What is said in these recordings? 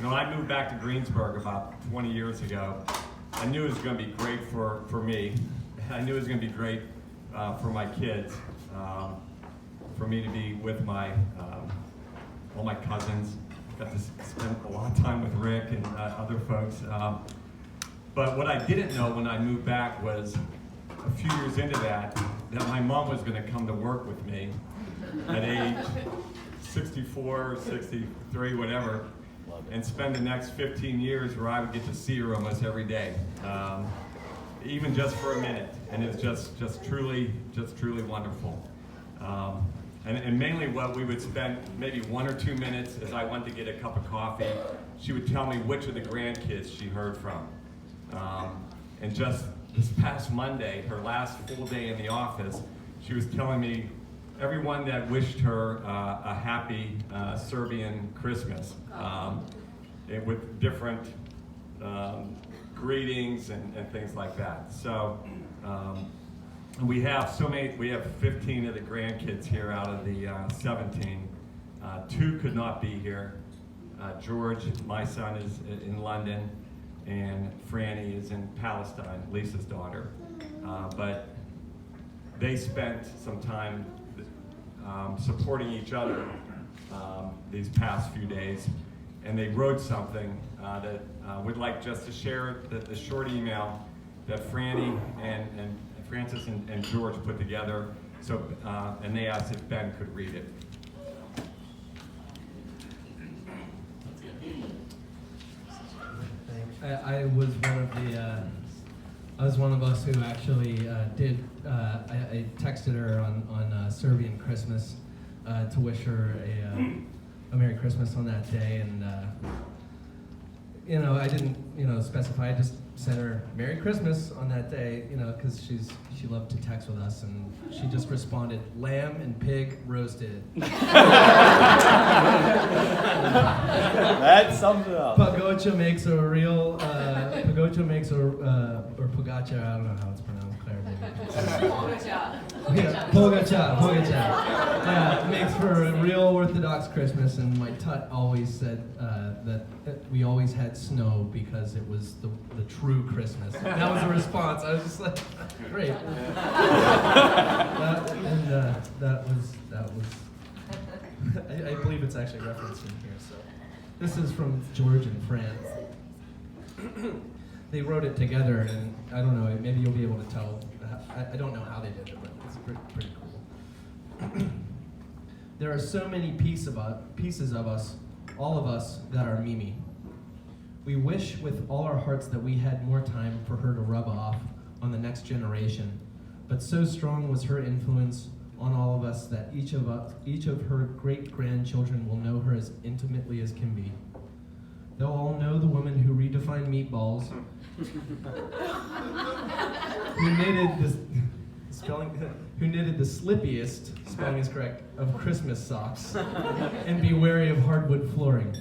You know, I moved back to Greensburg about 20 years ago. I knew it was going to be great for me. I knew it was going to be great for my kids, for me to be with all my cousins. Got to spend a lot of time with Rick and other folks. But what I didn't know when I moved back was a few years into that my mom was going to come to work with me at age 64, 63, whatever, and spend the next 15 years where I would get to see her almost every day, even just for a minute. And it's just truly wonderful. And mainly what we would spend maybe 1 or 2 minutes as I went to get a cup of coffee, she would tell me which of the grandkids she heard from. And just this past Monday, her last full day in the office, she was telling me everyone that wished her a happy Serbian Christmas with different greetings and things like that. So we have 15 of the grandkids here out of the 17. 2 could not be here. George, my son, is in London, and Franny is in Palestine, Lisa's daughter. But they spent some time supporting each other these past few days, and they wrote something that would like just to share the short email that Franny and Francis and George put together. So, and they asked if Ben could read it. I was one of us who actually did. I texted her on Serbian Christmas to wish her a Merry Christmas on that day, and I didn't specify. I just sent her Merry Christmas on that day, because she loved to text with us, and she just responded, "Lamb and pig roasted." That sums it up. Pagocha makes a real, or Pogacha, I don't know how it's pronounced, Claire, maybe. Pogacha. Makes for a real Orthodox Christmas, and my tut always said that we always had snow because it was the true Christmas. That was the response. I was just like, great. That was. I believe it's actually referenced in here. So this is from George and Fran. They wrote it together, and I don't know, maybe you'll be able to tell. I don't know how they did it, but it's pretty cool. There are so many pieces of us, all of us, that are Mimi. We wish with all our hearts that we had more time for her to rub off on the next generation, but so strong was her influence on all of us that each of her great-grandchildren will know her as intimately as can be. They'll all know the woman who redefined meatballs, who knitted the slippiest, spelling is correct, of Christmas socks, and be wary of hardwood flooring.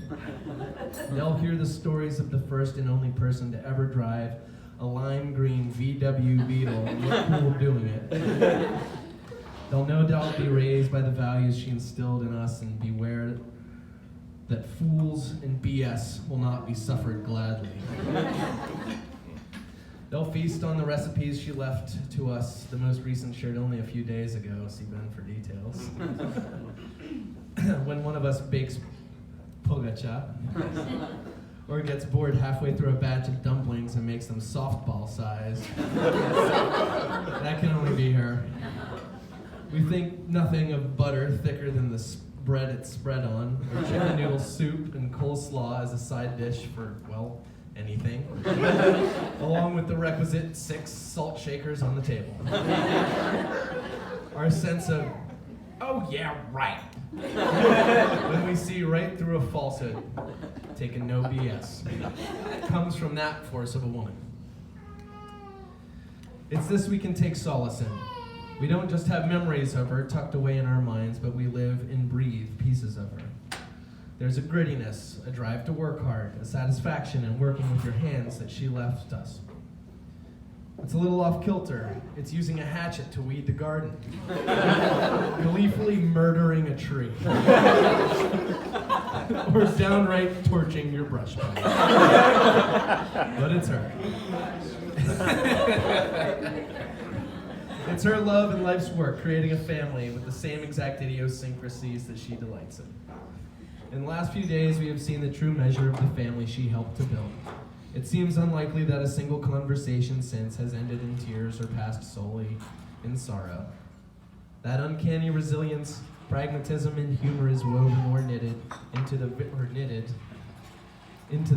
They'll hear the stories of the first and only person to ever drive a lime green VW Beetle and look cool doing it. They'll no doubt be raised by the values she instilled in us and beware that fools and BS will not be suffered gladly. They'll feast on the recipes she left to us, the most recent shared only a few days ago. See Ben for details. When one of us bakes pogacha, or gets bored halfway through a batch of dumplings and makes them softball size. That can only be her. We think nothing of butter thicker than the bread it's spread on, or chicken noodle soup and coleslaw as a side dish for, well, anything, along with the requisite 6 salt shakers on the table. Our sense of, oh yeah, right, when we see right through a falsehood, taking no BS, comes from that force of a woman. It's this we can take solace in. We don't just have memories of her tucked away in our minds, but we live and breathe pieces of her. There's a grittiness, a drive to work hard, a satisfaction in working with your hands that she left us. It's a little off kilter. It's using a hatchet to weed the garden. Gleefully murdering a tree. or downright torching your brush pile. But it's her. It's her love and life's work, creating a family with the same exact idiosyncrasies that she delights in. In the last few days, we have seen the true measure of the family she helped to build. It seems unlikely that a single conversation since has ended in tears or passed solely in sorrow. That uncanny resilience, pragmatism, and humor is woven or knitted into the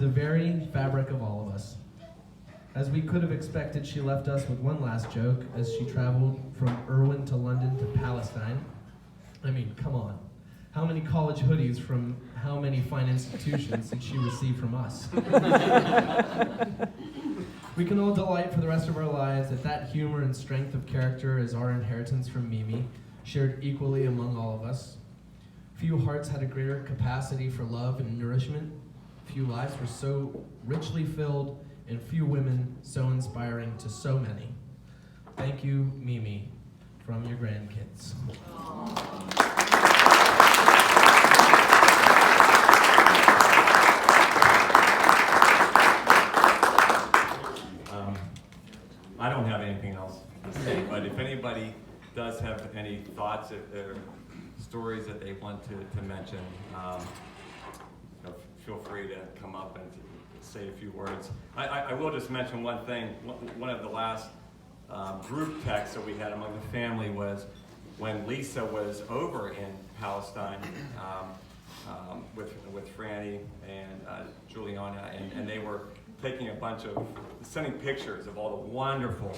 very fabric of all of us. As we could have expected, she left us with one last joke as she traveled from Irwin to London to Palestine. I mean, come on. How many college hoodies from how many fine institutions did she receive from us? We can all delight for the rest of our lives that humor and strength of character is our inheritance from Mimi, shared equally among all of us. Few hearts had a greater capacity for love and nourishment. Few lives were so richly filled, and few women so inspiring to so many. Thank you, Mimi, from your grandkids. I don't have anything else to say, but if anybody does have any thoughts or stories that they want to mention, feel free to come up and say a few words. I will just mention one thing. One of the last group texts that we had among the family was when Lisa was over in Palestine with Franny and Juliana, and they were taking sending pictures of all the wonderful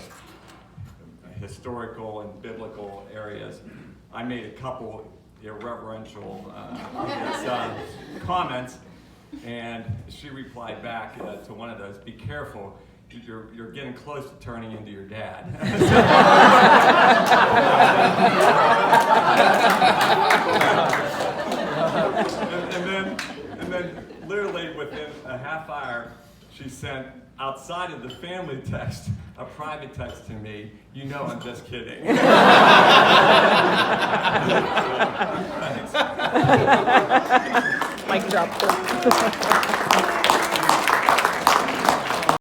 historical and biblical areas. I made a couple irreverential comments, and she replied back to one of those, "Be careful, you're getting close to turning into your dad." and then literally within a half hour, she sent, outside of the family text, a private text to me. "You know I'm just kidding." Mic drop.